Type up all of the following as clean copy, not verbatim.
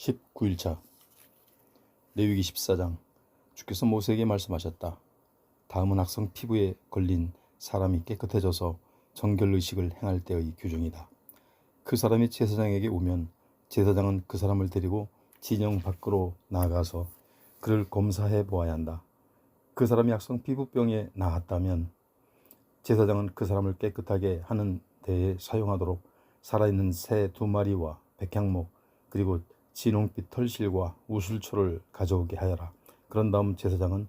19일차 레위기 14장. 주께서 모세에게 말씀하셨다. 다음은 악성 피부에 걸린 사람이 깨끗해져서 정결의식을 행할 때의 규정이다. 그 사람이 제사장에게 오면 제사장은 그 사람을 데리고 진영 밖으로 나가서 그를 검사해 보아야 한다. 그 사람이 악성 피부병에 나았다면 제사장은 그 사람을 깨끗하게 하는 데에 사용하도록 살아있는 새 2마리와 백향목 그리고 진홍빛 털실과 우슬초를 가져오게 하여라. 그런 다음 제사장은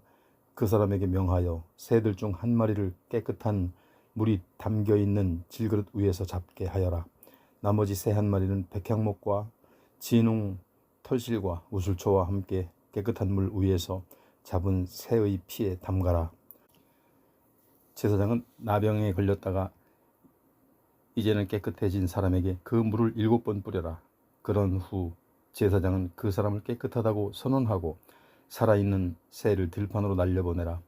그 사람에게 명하여 새들 중 한 마리를 깨끗한 물이 담겨있는 질그릇 위에서 잡게 하여라. 나머지 새 한 마리는 백향목과 진홍 털실과 우슬초와 함께 깨끗한 물 위에서 잡은 새의 피에 담가라. 제사장은 나병에 걸렸다가 이제는 깨끗해진 사람에게 그 물을 7번 뿌려라. 그런 후 제사장은 그 사람을 깨끗하다고 선언하고 살아있는 새를 들판으로 날려보내라.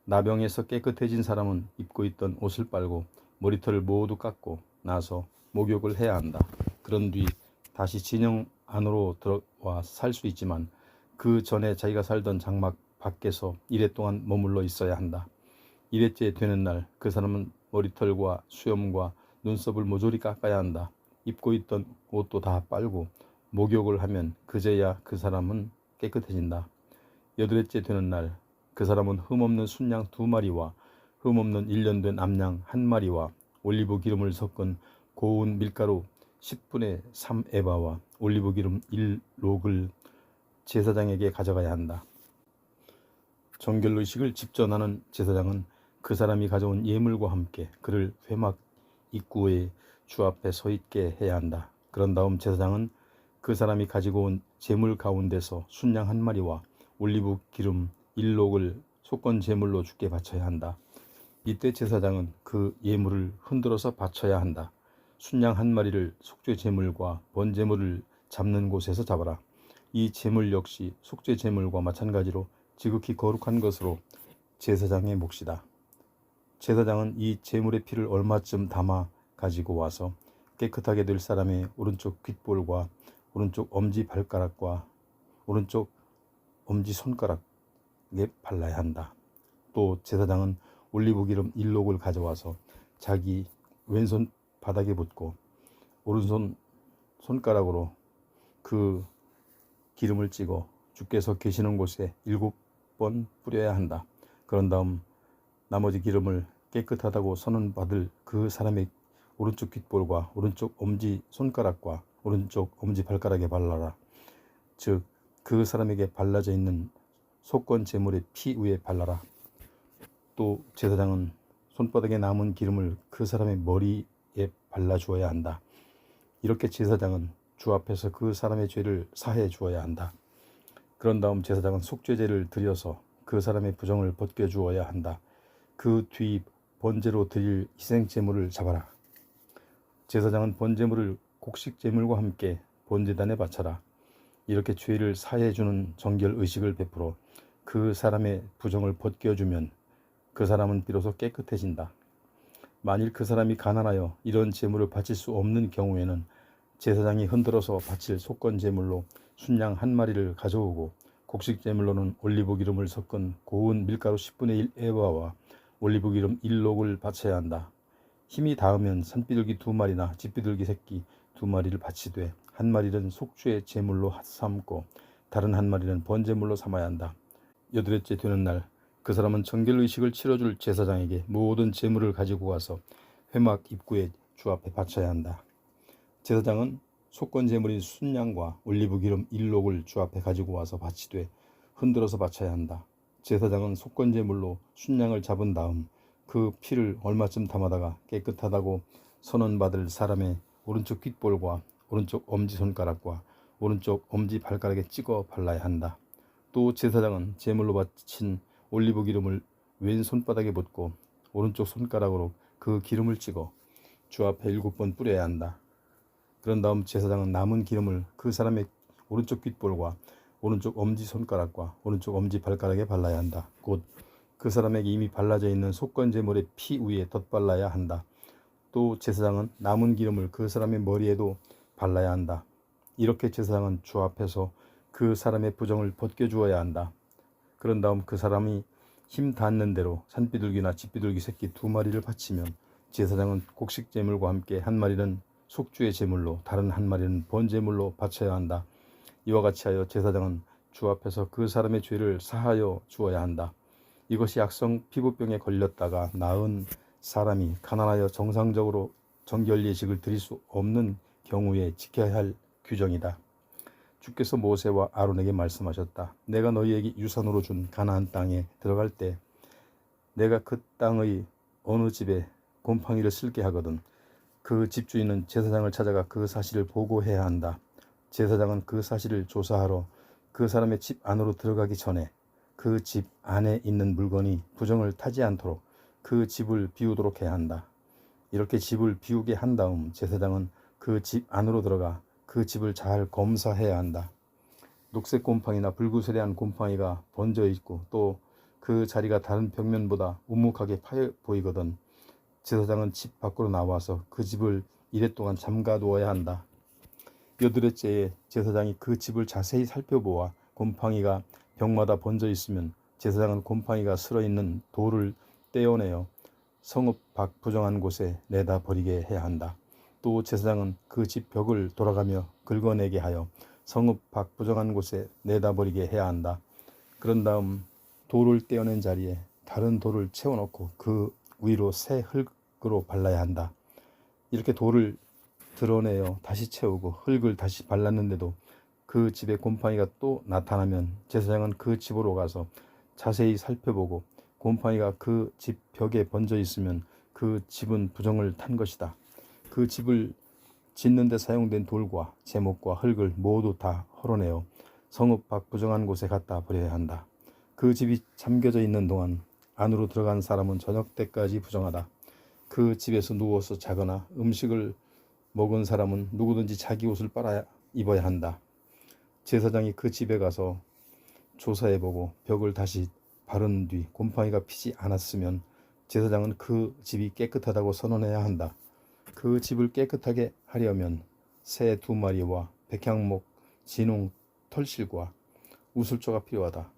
나병에서 깨끗해진 사람은 입고 있던 옷을 빨고 머리털을 모두 깎고 나서 목욕을 해야 한다. 그런 뒤 다시 진영 안으로 들어와 살 수 있지만 그 전에 자기가 살던 장막 밖에서 이래 동안 머물러 있어야 한다. 이래째 되는 날 그 사람은 머리털과 수염과 눈썹을 모조리 깎아야 한다. 입고 있던 옷도 다 빨고 목욕을 하면 그제야 그 사람은 깨끗해진다. 8일째 되는 날 그 사람은 흠없는 순양 2마리와 흠없는 1년 된 암양 1마리와 올리브 기름을 섞은 고운 밀가루 10분의 3 에바와 올리브 기름 1록을 제사장에게 가져가야 한다. 정결의식을 집전하는 제사장은 그 사람이 가져온 예물과 함께 그를 회막 입구에 주 앞에 서 있게 해야 한다. 그런 다음 제사장은 그 사람이 가지고 온 제물 가운데서 순양 1마리와 올리브 기름 1록을 속건 제물로 주께 바쳐야 한다. 이때 제사장은 그 예물을 흔들어서 바쳐야 한다. 순양 1마리를 속죄 제물과 번제물을 잡는 곳에서 잡아라. 이 제물 역시 속죄 제물과 마찬가지로 지극히 거룩한 것으로 제사장의 몫이다. 제사장은 이 제물의 피를 얼마쯤 담아 가지고 와서 깨끗하게 될 사람의 오른쪽 귓볼과 오른쪽 엄지 발가락과 오른쪽 엄지 손가락에 발라야 한다. 또 제사장은 올리브 기름 1록을 가져와서 자기 왼손 바닥에 붓고 오른손 손가락으로 그 기름을 찍어 주께서 계시는 곳에 7번 뿌려야 한다. 그런 다음 나머지 기름을 깨끗하다고 선언받을 그 사람의 오른쪽 귓볼과 오른쪽 엄지 손가락과 오른쪽 엄지 발가락에 발라라. 즉 그 사람에게 발라져 있는 속건 제물의 피 위에 발라라. 또 제사장은 손바닥에 남은 기름을 그 사람의 머리에 발라주어야 한다. 이렇게 제사장은 주 앞에서 그 사람의 죄를 사해 주어야 한다. 그런 다음 제사장은 속죄제를 드려서 그 사람의 부정을 벗겨주어야 한다. 그 뒤 번제로 드릴 희생제물을 잡아라. 제사장은 번제물을 곡식제물과 함께 번제단에 바쳐라. 이렇게 죄를 사해주는 정결의식을 베풀어 그 사람의 부정을 벗겨주면 그 사람은 비로소 깨끗해진다. 만일 그 사람이 가난하여 이런 제물을 바칠 수 없는 경우에는 제사장이 흔들어서 바칠 속건 제물로 순양 1마리를 가져오고 곡식 제물로는 올리브 기름을 섞은 고운 밀가루 10분의 1 에바와 올리브 기름 1록을 바쳐야 한다. 힘이 닿으면 산비둘기 2마리나 집비둘기 새끼 2마리를 바치되 1마리는 속죄 제물로 삼고 다른 1마리는 번제물로 삼아야 한다. 8일째 되는 날 그 사람은 정결의식을 치러줄 제사장에게 모든 제물을 가지고 와서 회막 입구에 주 앞에 바쳐야 한다. 제사장은 속건 제물인 순양과 올리브 기름 1록을 주 앞에 가지고 와서 바치되 흔들어서 바쳐야 한다. 제사장은 속건 제물로 순양을 잡은 다음 그 피를 얼마쯤 담아다가 깨끗하다고 선언받을 사람의 오른쪽 귓볼과 오른쪽 엄지손가락과 오른쪽 엄지발가락에 찍어 발라야 한다. 또 제사장은 제물로 바친 올리브 기름을 왼손바닥에 붓고 오른쪽 손가락으로 그 기름을 찍어 주 앞에 7번 뿌려야 한다. 그런 다음 제사장은 남은 기름을 그 사람의 오른쪽 귓볼과 오른쪽 엄지손가락과 오른쪽 엄지발가락에 발라야 한다. 곧 그 사람에게 이미 발라져 있는 속건 제물의 피 위에 덧발라야 한다. 또 제사장은 남은 기름을 그 사람의 머리에도 발라야 한다. 이렇게 제사장은 주 앞에서 그 사람의 부정을 벗겨주어야 한다. 그런 다음 그 사람이 힘 닿는 대로 산비둘기나 집비둘기 새끼 2마리를 바치면 제사장은 곡식 제물과 함께 한 마리는 속주의 제물로 다른 한 마리는 번제물로 바쳐야 한다. 이와 같이 하여 제사장은 주 앞에서 그 사람의 죄를 사하여 주어야 한다. 이것이 악성 피부병에 걸렸다가 나은 사람이 가난하여 정상적으로 정결 예식을 드릴 수 없는 경우에 지켜야 할 규정이다. 주께서 모세와 아론에게 말씀하셨다. 내가 너희에게 유산으로 준 가나안 땅에 들어갈 때 내가 그 땅의 어느 집에 곰팡이를 슬게 하거든 그 집주인은 제사장을 찾아가 그 사실을 보고해야 한다. 제사장은 그 사실을 조사하러 그 사람의 집 안으로 들어가기 전에 그 집 안에 있는 물건이 부정을 타지 않도록 그 집을 비우도록 해야 한다. 이렇게 집을 비우게 한 다음 제사장은 그 집 안으로 들어가 그 집을 잘 검사해야 한다. 녹색 곰팡이나 불구스레한 곰팡이가 번져 있고 또 그 자리가 다른 벽면보다 우묵하게 파여 보이거든 제사장은 집 밖으로 나와서 그 집을 이래 동안 잠가 두어야 한다. 여드레째에 제사장이 그 집을 자세히 살펴보아 곰팡이가 벽마다 번져 있으면 제사장은 곰팡이가 슬어 있는 돌을 떼어내어 성읍 밖 부정한 곳에 내다 버리게 해야 한다. 또 제사장은 그 집 벽을 돌아가며 긁어내게 하여 성읍 밖 부정한 곳에 내다 버리게 해야 한다. 그런 다음 돌을 떼어낸 자리에 다른 돌을 채워넣고 그 위로 새 흙으로 발라야 한다. 이렇게 돌을 드러내어 다시 채우고 흙을 다시 발랐는데도 그 집에 곰팡이가 또 나타나면 제사장은 그 집으로 가서 자세히 살펴보고 곰팡이가 그 집 벽에 번져 있으면 그 집은 부정을 탄 것이다. 그 집을 짓는 데 사용된 돌과 제목과 흙을 모두 다 헐어내어 성읍 밖 부정한 곳에 갖다 버려야 한다. 그 집이 잠겨져 있는 동안 안으로 들어간 사람은 저녁 때까지 부정하다. 그 집에서 누워서 자거나 음식을 먹은 사람은 누구든지 자기 옷을 빨아 입어야 한다. 제사장이 그 집에 가서 조사해보고 벽을 다시 바른 뒤 곰팡이가 피지 않았으면 제사장은 그 집이 깨끗하다고 선언해야 한다. 그 집을 깨끗하게 하려면 새 2마리와 백향목, 진홍, 털실과 우슬초가 필요하다.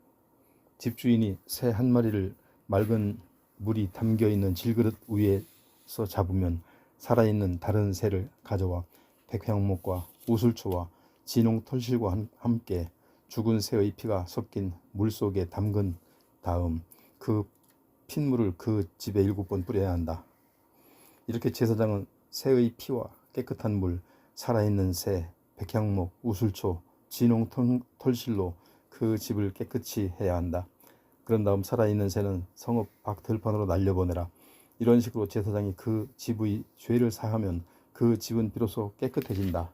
집주인이 새 1마리를 맑은 물이 담겨있는 질그릇 위에서 잡으면 살아있는 다른 새를 가져와 백향목과 우슬초와 진홍 털실과 함께 죽은 새의 피가 섞인 물 속에 담근 다음 그 핏물을 그 집에 7번 뿌려야 한다. 이렇게 제사장은 새의 피와 깨끗한 물, 살아있는 새, 백향목, 우슬초, 진홍 털실로 그 집을 깨끗이 해야 한다. 그런 다음 살아있는 새는 성읍 밖 들판으로 날려보내라. 이런 식으로 제사장이 그 집의 죄를 사하면 그 집은 비로소 깨끗해진다.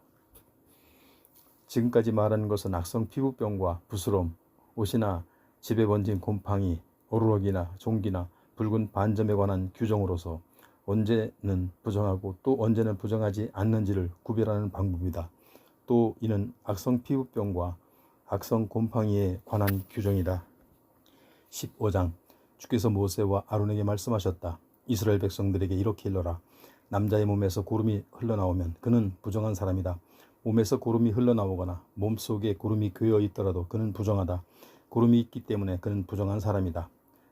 지금까지 말한 것은 악성 피부병과 부스럼, 옷이나 집에 번진 곰팡이, 오르럭이나 종기나 붉은 반점에 관한 규정으로서 언제는 부정하고 또 언제는 부정하지 않는지를 구별하는 방법이다. 또 이는 악성 피부병과 악성 곰팡이에 관한 규정이다. 15장 주께서 모세와 아론에게 말씀하셨다. 이스라엘 백성들에게 이렇게 일러라. 남자의 몸에서 고름이 흘러나오면 그는 부정한 사람이다. 몸에서 고름이 흘러나오거나 몸속에 고름이 괴어 있더라도 그는 부정하다. 고름이 있기 때문에 그는 부정한 사람이다.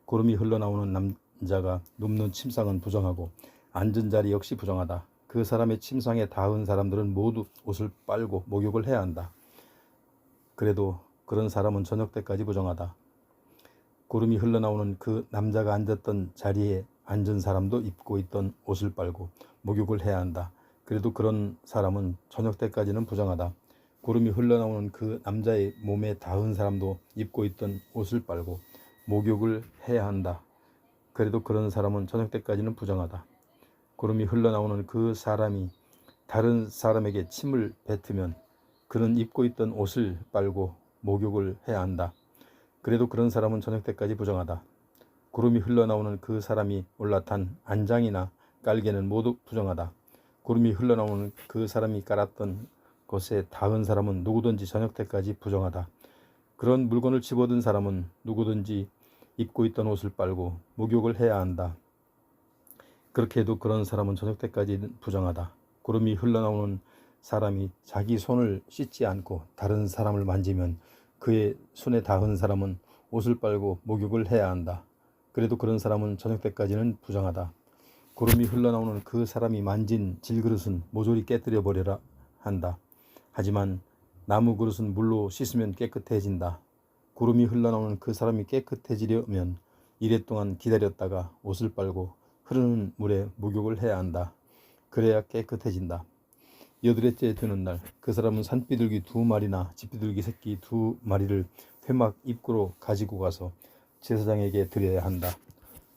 고름이 흘러나오는 남자가 눕는 침상은 부정하고 앉은 자리 역시 부정하다. 그 사람의 침상에 닿은 사람들은 모두 옷을 빨고 목욕을 해야 한다. 그래도 그런 사람은 저녁 때까지 부정하다. 고름이 흘러나오는 그 남자가 앉았던 자리에 앉은 사람도 입고 있던 옷을 빨고 목욕을 해야 한다. 그래도 그런 사람은 저녁 때까지는 부정하다. 고름이 흘러나오는 그 남자의 몸에 닿은 사람도 입고 있던 옷을 빨고 목욕을 해야 한다. 그래도 그런 사람은 저녁 때까지는 부정하다. 고름이 흘러나오는 그 사람이 다른 사람에게 침을 뱉으면 그는 입고 있던 옷을 빨고 목욕을 해야 한다. 그래도 그런 사람은 저녁 때까지 부정하다. 구름이 흘러나오는 그 사람이 올라탄 안장이나 깔개는 모두 부정하다. 구름이 흘러나오는 그 사람이 깔았던 것에 닿은 사람은 누구든지 저녁 때까지 부정하다. 그런 물건을 집어든 사람은 누구든지 입고 있던 옷을 빨고 목욕을 해야 한다. 그렇게 해도 그런 사람은 저녁 때까지 부정하다. 구름이 흘러나오는 사람이 자기 손을 씻지 않고 다른 사람을 만지면 그의 손에 닿은 사람은 옷을 빨고 목욕을 해야 한다. 그래도 그런 사람은 저녁 때까지는 부정하다. 구름이 흘러나오는 그 사람이 만진 질그릇은 모조리 깨뜨려 버려라 한다. 하지만 나무 그릇은 물로 씻으면 깨끗해진다. 구름이 흘러나오는 그 사람이 깨끗해지려면 이래 동안 기다렸다가 옷을 빨고 흐르는 물에 목욕을 해야 한다. 그래야 깨끗해진다. 여드레째 되는 날 그 사람은 산비둘기 2마리나 집비둘기 새끼 2마리를 회막 입구로 가지고 가서 제사장에게 드려야 한다.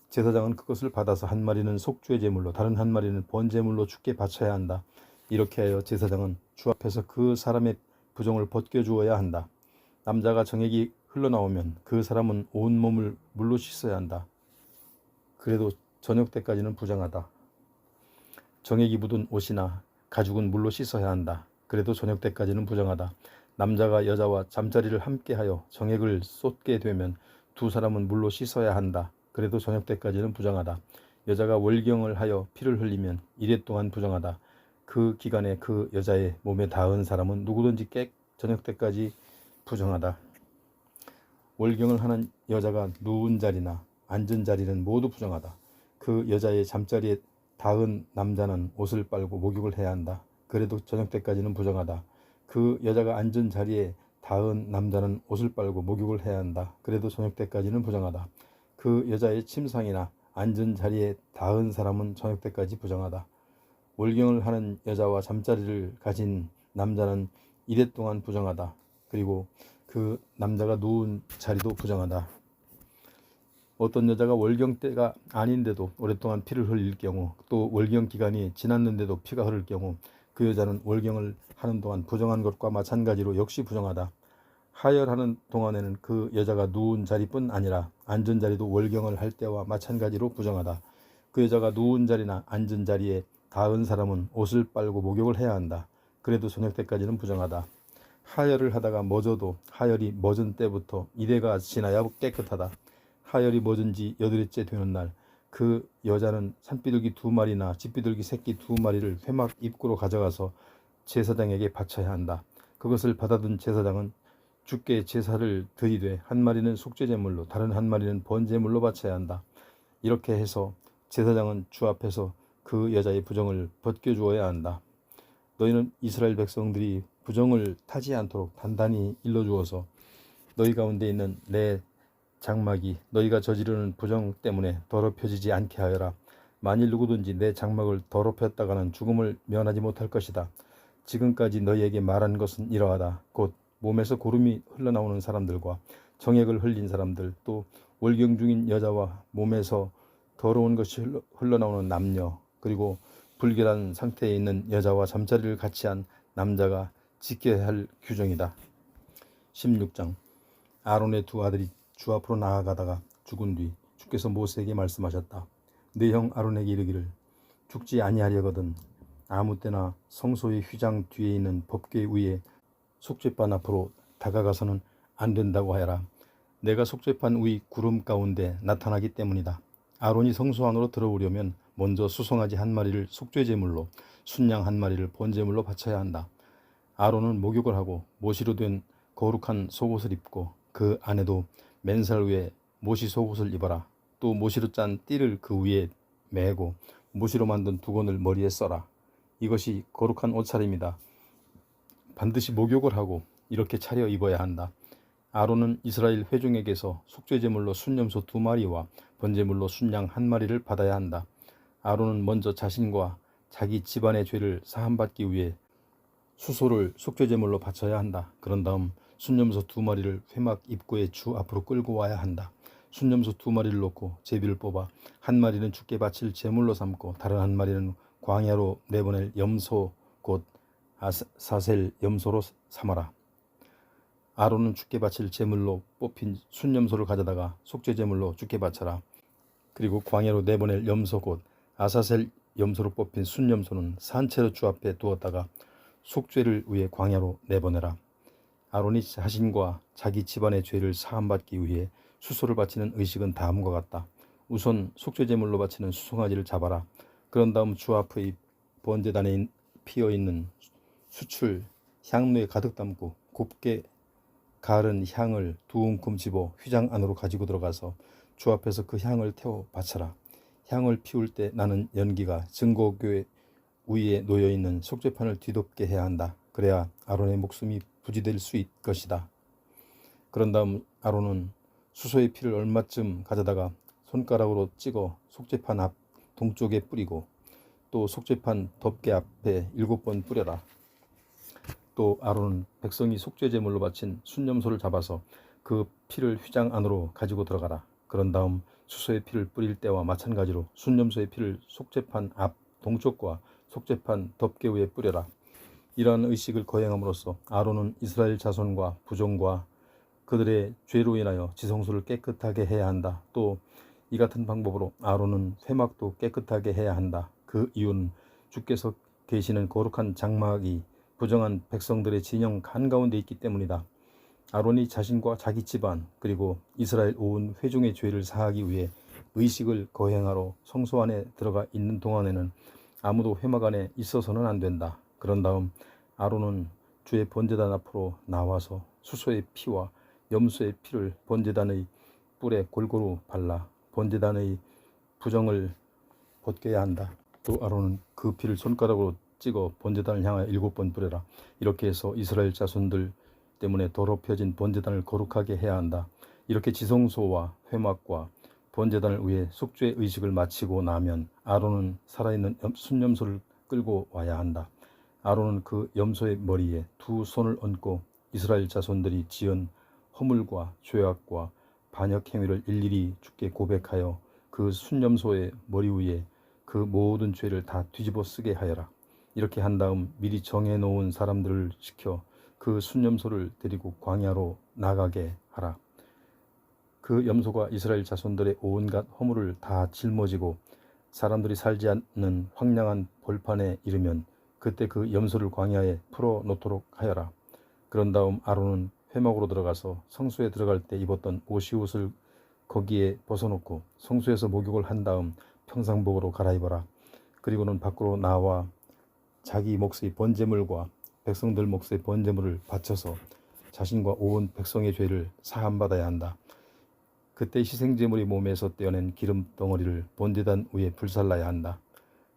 제사장은 그것을 받아서 한 마리는 속죄 제물로 다른 한 마리는 번제물로 주께 바쳐야 한다. 이렇게 하여 제사장은 주 앞에서 그 사람의 부정을 벗겨주어야 한다. 남자가 정액이 흘러나오면 그 사람은 온 몸을 물로 씻어야 한다. 그래도 저녁 때까지는 부정하다. 정액이 묻은 옷이나 가죽은 물로 씻어야 한다. 그래도 저녁 때까지는 부정하다. 남자가 여자와 잠자리를 함께하여 정액을 쏟게 되면 두 사람은 물로 씻어야 한다. 그래도 저녁 때까지는 부정하다. 여자가 월경을 하여 피를 흘리면 이래 동안 부정하다. 그 기간에 그 여자의 몸에 닿은 사람은 누구든지 저녁 때까지 부정하다. 월경을 하는 여자가 누운 자리나 앉은 자리는 모두 부정하다. 그 여자의 잠자리에 닿은 남자는 옷을 빨고 목욕을 해야 한다. 그래도 저녁 때까지는 부정하다. 그 여자가 앉은 자리에 닿은 남자는 옷을 빨고 목욕을 해야 한다. 그래도 저녁 때까지는 부정하다. 그 여자의 침상이나 앉은 자리에 닿은 사람은 저녁 때까지 부정하다. 월경을 하는 여자와 잠자리를 가진 남자는 이래 동안 부정하다. 그리고 그 남자가 누운 자리도 부정하다. 어떤 여자가 월경 때가 아닌데도 오랫동안 피를 흘릴 경우, 또 월경 기간이 지났는데도 피가 흐를 경우 그 여자는 월경을 하는 동안 부정한 것과 마찬가지로 역시 부정하다. 하혈하는 동안에는 그 여자가 누운 자리뿐 아니라 앉은 자리도 월경을 할 때와 마찬가지로 부정하다. 그 여자가 누운 자리나 앉은 자리에 닿은 사람은 옷을 빨고 목욕을 해야 한다. 그래도 저녁 때까지는 부정하다. 하혈을 하다가 멎어도 하혈이 멎은 때부터 이래가 지나야 깨끗하다. 하혈이 멎은 지 8일째 되는 날 그 여자는 산비둘기 2마리나 집비둘기 새끼 2마리를 회막 입구로 가져가서 제사장에게 바쳐야 한다. 그것을 받아든 제사장은 주께 제사를 드리되 한 마리는 속죄제물로 다른 한 마리는 번제물로 바쳐야 한다. 이렇게 해서 제사장은 주 앞에서 그 여자의 부정을 벗겨주어야 한다. 너희는 이스라엘 백성들이 부정을 타지 않도록 단단히 일러주어서 너희 가운데 있는 내 장막이 너희가 저지르는 부정 때문에 더럽혀지지 않게 하여라. 만일 누구든지 내 장막을 더럽혔다가는 죽음을 면하지 못할 것이다. 지금까지 너희에게 말한 것은 이러하다. 곧 몸에서 고름이 흘러나오는 사람들과 정액을 흘린 사람들, 또 월경 중인 여자와 몸에서 더러운 것이 흘러나오는 남녀, 그리고 불결한 상태에 있는 여자와 잠자리를 같이 한 남자가 지켜야 할 규정이다. 16장. 아론의 2 아들이 주 앞으로 나아가다가 죽은 뒤 주께서 모세에게 말씀하셨다. 네 형 아론에게 이르기를 죽지 아니하려거든 아무 때나 성소의 휘장 뒤에 있는 법궤 위에 속죄판 앞으로 다가가서는 안 된다고 하여라. 내가 속죄판 위 구름 가운데 나타나기 때문이다. 아론이 성소 안으로 들어오려면 먼저 수송아지 1마리를 속죄제물로 순양 1마리를 번제물로 바쳐야 한다. 아론은 목욕을 하고 모시로 된 거룩한 속옷을 입고 그 안에도 맨살 위에 모시 속옷을 입어라. 또 모시로 짠 띠를 그 위에 매고 모시로 만든 두건을 머리에 써라. 이것이 거룩한 옷차림이다. 반드시 목욕을 하고 이렇게 차려 입어야 한다. 아론은 이스라엘 회중에게서 속죄제물로 순염소 2마리와 번제물로 순양 1마리를 받아야 한다. 아론은 먼저 자신과 자기 집안의 죄를 사함받기 위해 수소를 속죄제물로 바쳐야 한다. 그런 다음 순염소 2마리를 회막 입구에 주 앞으로 끌고 와야 한다. 순염소 2마리를 놓고 제비를 뽑아 1마리는 주께 바칠 제물로 삼고 다른 1마리는 광야로 내보낼 염소 곧 아사셀 염소로 삼아라. 아론은 주께 바칠 제물로 뽑힌 순염소를 가져다가 속죄제물로 주께 바쳐라. 그리고 광야로 내보낼 염소 곧 아사셀 염소로 뽑힌 순염소는 산채로 주 앞에 두었다가 속죄를 위해 광야로 내보내라. 아론이 자신과 자기 집안의 죄를 사함받기 위해 수소를 바치는 의식은 다음과 같다. 우선 속죄제물로 바치는 수송아지를 잡아라. 그런 다음 주 앞의 번제단에 피어있는 수출 향로에 가득 담고 곱게 가른 향을 두 움큼 집어 휘장 안으로 가지고 들어가서 주 앞에서 그 향을 태워 바쳐라. 향을 피울 때 나는 연기가 증거교회 위에 놓여있는 속죄판을 뒤덮게 해야 한다. 그래야 아론의 목숨이 부지될 수 있을 것이다. 그런 다음 아론은 수소의 피를 얼마쯤 가져다가 손가락으로 찍어 속죄판 앞 동쪽에 뿌리고 또 속죄판 덮개 앞에 7번 뿌려라. 또 아론은 백성이 속죄제물로 바친 순념소를 잡아서 그 피를 휘장 안으로 가지고 들어가라. 그런 다음 수소의 피를 뿌릴 때와 마찬가지로 순념소의 피를 속죄판 앞 동쪽과 속죄판 덮개 위에 뿌려라. 이러한 의식을 거행함으로써 아론은 이스라엘 자손과 부족과 그들의 죄로 인하여 지성소를 깨끗하게 해야 한다. 또 이 같은 방법으로 아론은 회막도 깨끗하게 해야 한다. 그 이유는 주께서 계시는 거룩한 장막이 부정한 백성들의 진영 한가운데 있기 때문이다. 아론이 자신과 자기 집안 그리고 이스라엘 온 회중의 죄를 사하기 위해 의식을 거행하러 성소 안에 들어가 있는 동안에는 아무도 회막 안에 있어서는 안 된다. 그런 다음 아론은 주의 번제단 앞으로 나와서 수소의 피와 염소의 피를 번제단의 뿔에 골고루 발라 번제단의 부정을 벗겨야 한다. 또 아론은 그 피를 손가락으로 찍어 번제단을 향하여 7번 뿌려라. 이렇게 해서 이스라엘 자손들 때문에 더럽혀진 번제단을 거룩하게 해야 한다. 이렇게 지성소와 회막과 번제단을 위해 속죄 의식을 마치고 나면 아론은 살아있는 순염소를 끌고 와야 한다. 아론은 그 염소의 머리에 두 손을 얹고 이스라엘 자손들이 지은 허물과 죄악과 반역 행위를 일일이 주께 고백하여 그 순염소의 머리 위에 그 모든 죄를 다 뒤집어 쓰게 하여라. 이렇게 한 다음 미리 정해놓은 사람들을 시켜 그 순염소를 데리고 광야로 나가게 하라. 그 염소가 이스라엘 자손들의 온갖 허물을 다 짊어지고 사람들이 살지 않는 황량한 벌판에 이르면 그때 그 염소를 광야에 풀어 놓도록 하여라. 그런 다음 아론은 회막으로 들어가서 성소에 들어갈 때 입었던 옷을 거기에 벗어놓고 성소에서 목욕을 한 다음 평상복으로 갈아입어라. 그리고는 밖으로 나와 자기 몫의 번제물과 백성들 몫의 번제물을 바쳐서 자신과 온 백성의 죄를 사함받아야 한다. 그때 희생제물이 몸에서 떼어낸 기름 덩어리를 번제단 위에 불살라야 한다.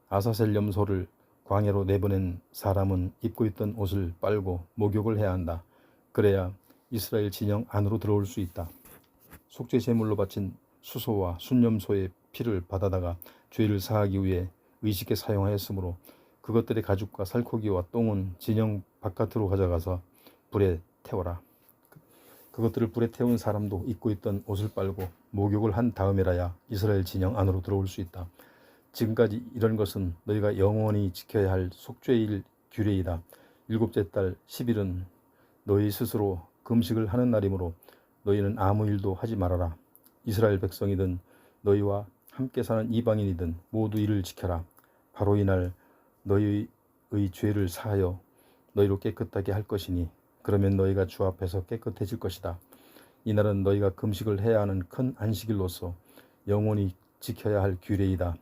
아사셀 염소를 광야로 내보낸 사람은 입고 있던 옷을 빨고 목욕을 해야 한다. 그래야 이스라엘 진영 안으로 들어올 수 있다. 속죄 제물로 바친 수소와 순염소의 피를 받아다가 죄를 사하기 위해 의식에 사용하였으므로 그것들의 가죽과 살코기와 똥은 진영 바깥으로 가져가서 불에 태워라. 그것들을 불에 태운 사람도 입고 있던 옷을 빨고 목욕을 한 다음이라야 이스라엘 진영 안으로 들어올 수 있다. 지금까지 이런 것은 너희가 영원히 지켜야 할 속죄일 규례이다. 7째 달 10일은 너희 스스로 금식을 하는 날이므로 너희는 아무 일도 하지 말아라. 이스라엘 백성이든 너희와 함께 사는 이방인이든 모두 이를 지켜라. 바로 이날 너희의 죄를 사하여 너희로 깨끗하게 할 것이니 그러면 너희가 주 앞에서 깨끗해질 것이다. 이날은 너희가 금식을 해야 하는 큰 안식일로서 영원히 지켜야 할 규례이다.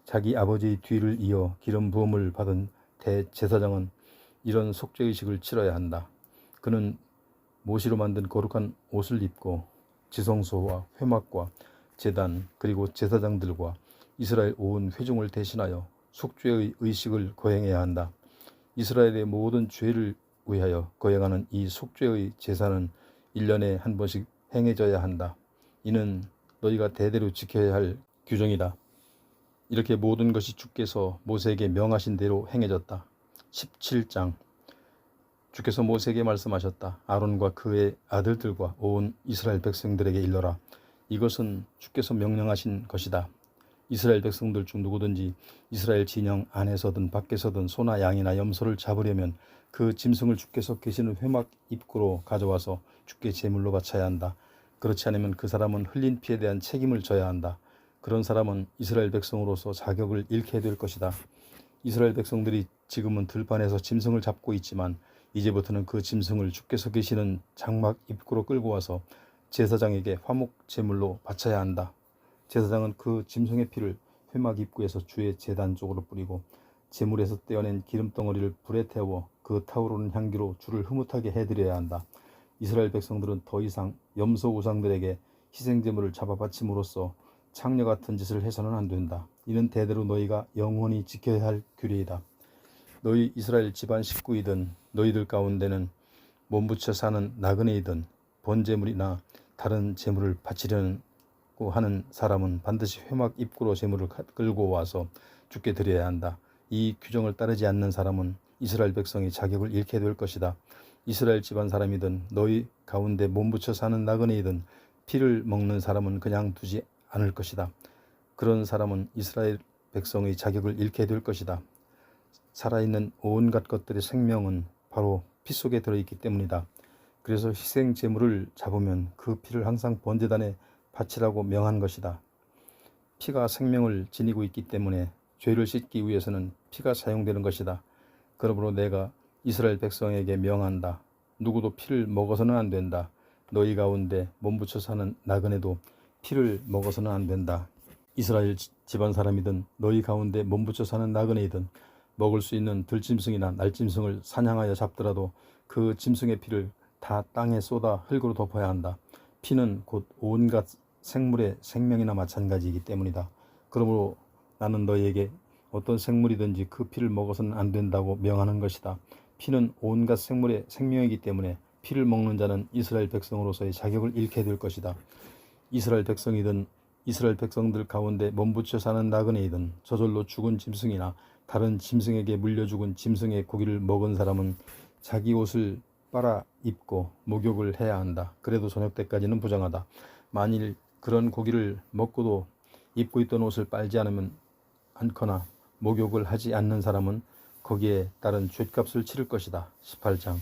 자기 아버지의 뒤를 이어 기름 부음을 받은 대제사장은 이런 속죄의식을 치러야 한다. 그는 모시로 만든 거룩한 옷을 입고 지성소와 회막과 제단 그리고 제사장들과 이스라엘 온 회중을 대신하여 속죄의 의식을 거행해야 한다. 이스라엘의 모든 죄를 위하여 거행하는 이 속죄의 제사는 1년에 한 번씩 행해져야 한다. 이는 너희가 대대로 지켜야 할 규정이다. 이렇게 모든 것이 주께서 모세에게 명하신 대로 행해졌다. 17장 주께서 모세에게 말씀하셨다. 아론과 그의 아들들과 온 이스라엘 백성들에게 일러라. 이것은 주께서 명령하신 것이다. 이스라엘 백성들 중 누구든지 이스라엘 진영 안에서든 밖에서든 소나 양이나 염소를 잡으려면 그 짐승을 주께서 계시는 회막 입구로 가져와서 주께 제물로 바쳐야 한다. 그렇지 않으면 그 사람은 흘린 피에 대한 책임을 져야 한다. 그런 사람은 이스라엘 백성으로서 자격을 잃게 될 것이다. 이스라엘 백성들이 지금은 들판에서 짐승을 잡고 있지만 이제부터는 그 짐승을 주께서 계시는 장막 입구로 끌고 와서 제사장에게 화목 제물로 바쳐야 한다. 제사장은 그 짐승의 피를 회막 입구에서 주의 제단 쪽으로 뿌리고 제물에서 떼어낸 기름덩어리를 불에 태워 그 그 타오르는 향기로 주를 흐뭇하게 해드려야 한다. 이스라엘 백성들은 더 이상 염소 우상들에게 희생제물을 잡아 바침으로써 창녀 같은 짓을 해서는 안 된다. 이는 대대로 너희가 영원히 지켜야 할 규례이다. 너희 이스라엘 집안 식구이든 너희들 가운데는 몸부쳐 사는 나그네이든 번제물이나 다른 제물을 바치려고 하는 사람은 반드시 회막 입구로 제물을 끌고 와서 주께 드려야 한다. 이 규정을 따르지 않는 사람은 이스라엘 백성이 자격을 잃게 될 것이다. 이스라엘 집안 사람이든 너희 가운데 몸부쳐 사는 나그네이든 피를 먹는 사람은 그냥 두지 않을 것이다. 그런 사람은 이스라엘 백성의 자격을 잃게 될 것이다. 살아있는 온갖 것들의 생명은 바로 피 속에 들어있기 때문이다. 그래서 희생 제물을 잡으면 그 피를 항상 번제단에 바치라고 명한 것이다. 피가 생명을 지니고 있기 때문에 죄를 씻기 위해서는 피가 사용되는 것이다. 그러므로 내가 이스라엘 백성에게 명한다. 누구도 피를 먹어서는 안 된다. 너희 가운데 몸부쳐 사는 나그네도 피를 먹어서는 안 된다. 이스라엘 집안 사람이든 너희 가운데 몸부쳐 사는 나그네이든 먹을 수 있는 들짐승이나 날짐승을 사냥하여 잡더라도 그 짐승의 피를 다 땅에 쏟아 흙으로 덮어야 한다. 피는 곧 온갖 생물의 생명이나 마찬가지이기 때문이다. 그러므로 나는 너희에게 어떤 생물이든지 그 피를 먹어서는 안 된다고 명하는 것이다. 피는 온갖 생물의 생명이기 때문에 피를 먹는 자는 이스라엘 백성으로서의 자격을 잃게 될 것이다. 이스라엘 백성이든 이스라엘 백성들 가운데 몸부쳐 사는 나그네이든 저절로 죽은 짐승이나 다른 짐승에게 물려 죽은 짐승의 고기를 먹은 사람은 자기 옷을 빨아 입고 목욕을 해야 한다. 그래도 저녁 때까지는 부정하다. 만일 그런 고기를 먹고도 입고 있던 옷을 빨지 않거나 목욕을 하지 않는 사람은 거기에 따른 죗값을 치를 것이다. 18장.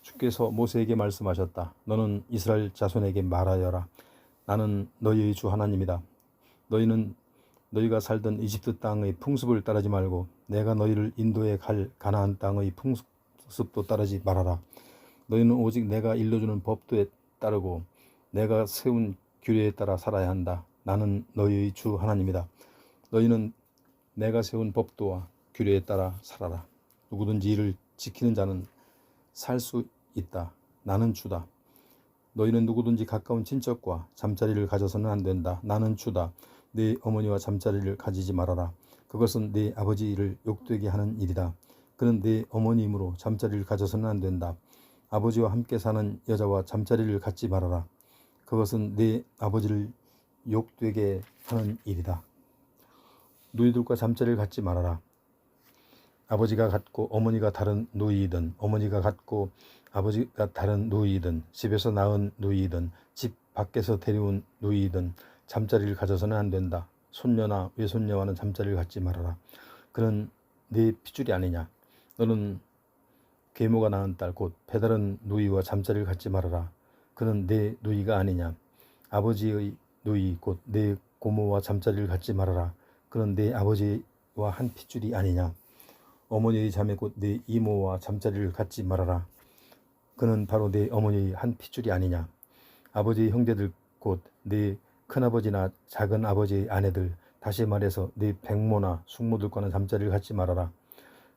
주께서 모세에게 말씀하셨다. 너는 이스라엘 자손에게 말하여라. 나는 너희의 주 하나님이다. 너희는 너희가 살던 이집트 땅의 풍습을 따르지 말고 내가 너희를 인도해 갈 가나안 땅의 풍습도 따르지 말아라. 너희는 오직 내가 일러주는 법도에 따르고 내가 세운 규례에 따라 살아야 한다. 나는 너희의 주 하나님이다. 너희는 내가 세운 법도와 규례에 따라 살아라. 누구든지 이를 지키는 자는 살 수 있다. 나는 주다. 너희는 누구든지 가까운 친척과 잠자리를 가져서는 안 된다. 나는 주다. 네 어머니와 잠자리를 가지지 말아라. 그것은 네 아버지를 욕되게 하는 일이다. 그는 네 어머니이므로 잠자리를 가져서는 안 된다. 아버지와 함께 사는 여자와 잠자리를 갖지 말아라. 그것은 네 아버지를 욕되게 하는 일이다. 누이들과 잠자리를 갖지 말아라. 아버지가 갖고 어머니가 다른 누이이든 어머니가 갖고 아버지가 다른 누이이든 집에서 낳은 누이이든 집 밖에서 데려온 누이이든 잠자리를 가져서는 안 된다. 손녀나 외손녀와는 잠자리를 갖지 말아라. 그는 네 핏줄이 아니냐. 너는 계모가 낳은 딸 곧 배다른 누이와 잠자리를 갖지 말아라. 그는 네 누이가 아니냐. 아버지의 누이 곧 네 고모와 잠자리를 갖지 말아라. 그는 네 아버지와 한 핏줄이 아니냐. 어머니의 자매 곧 네 이모와 잠자리를 갖지 말아라. 그는 바로 네 어머니의 한 핏줄이 아니냐. 아버지의 형제들 곧 네 큰아버지나 작은 아버지의 아내들, 다시 말해서 네 백모나 숙모들과는 잠자리를 갖지 말아라.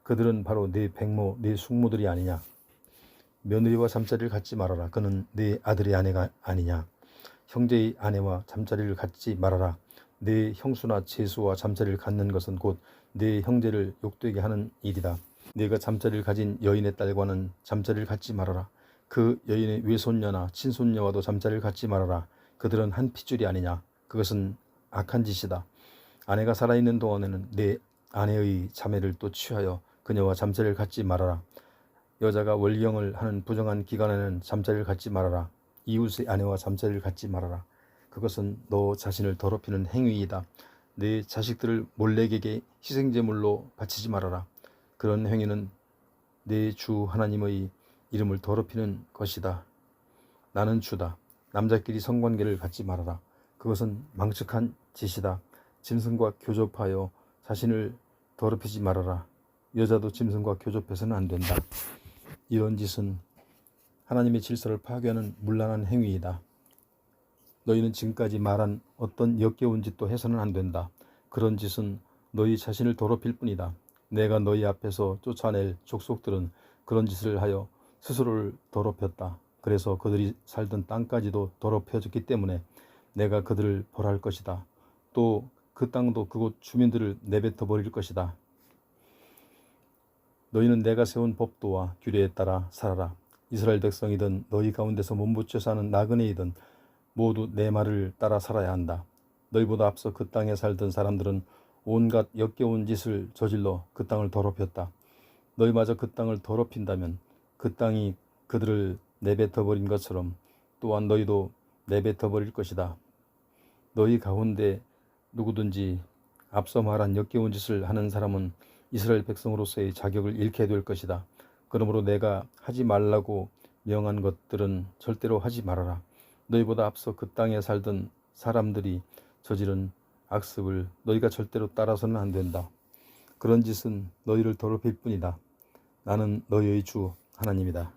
그들은 바로 네 백모, 네 숙모들이 아니냐. 며느리와 잠자리를 갖지 말아라. 그는 네 아들의 아내가 아니냐. 형제의 아내와 잠자리를 갖지 말아라. 네 형수나 제수와 잠자리를 갖는 것은 곧 네 형제를 욕되게 하는 일이다. 네가 잠자리를 가진 여인의 딸과는 잠자리를 갖지 말아라. 그 여인의 외손녀나 친손녀와도 잠자리를 갖지 말아라. 그들은 한 핏줄이 아니냐. 그것은 악한 짓이다. 아내가 살아있는 동안에는 네 아내의 자매를 또 취하여 그녀와 잠자리를 갖지 말아라. 여자가 월경을 하는 부정한 기간에는 잠자리를 갖지 말아라. 이웃의 아내와 잠자리를 갖지 말아라. 그것은 너 자신을 더럽히는 행위이다. 내 자식들을 몰렉에게 희생제물로 바치지 말아라. 그런 행위는 내 주 하나님의 이름을 더럽히는 것이다. 나는 주다. 남자끼리 성관계를 갖지 말아라. 그것은 망측한 짓이다. 짐승과 교접하여 자신을 더럽히지 말아라. 여자도 짐승과 교접해서는 안 된다. 이런 짓은 하나님의 질서를 파괴하는 문란한 행위이다. 너희는 지금까지 말한 어떤 역겨운 짓도 해서는 안 된다. 그런 짓은 너희 자신을 더럽힐 뿐이다. 내가 너희 앞에서 쫓아낼 족속들은 그런 짓을 하여 스스로를 더럽혔다. 그래서 그들이 살던 땅까지도 더럽혀졌기 때문에 내가 그들을 벌할 것이다. 또 그 땅도 그곳 주민들을 내뱉어 버릴 것이다. 너희는 내가 세운 법도와 규례에 따라 살아라. 이스라엘 백성이든 너희 가운데서 몸부쳐 사는 나그네이든 모두 내 말을 따라 살아야 한다. 너희보다 앞서 그 땅에 살던 사람들은 온갖 역겨운 짓을 저질러 그 땅을 더럽혔다. 너희마저 그 땅을 더럽힌다면 그 땅이 그들을 내뱉어 버린 것처럼 또한 너희도 내뱉어 버릴 것이다. 너희 가운데 누구든지 앞서 말한 역겨운 짓을 하는 사람은 이스라엘 백성으로서의 자격을 잃게 될 것이다. 그러므로 내가 하지 말라고 명한 것들은 절대로 하지 말아라. 너희보다 앞서 그 땅에 살던 사람들이 저지른 악습을 너희가 절대로 따라서는 안 된다. 그런 짓은 너희를 더럽힐 뿐이다. 나는 너희의 주 하나님이다.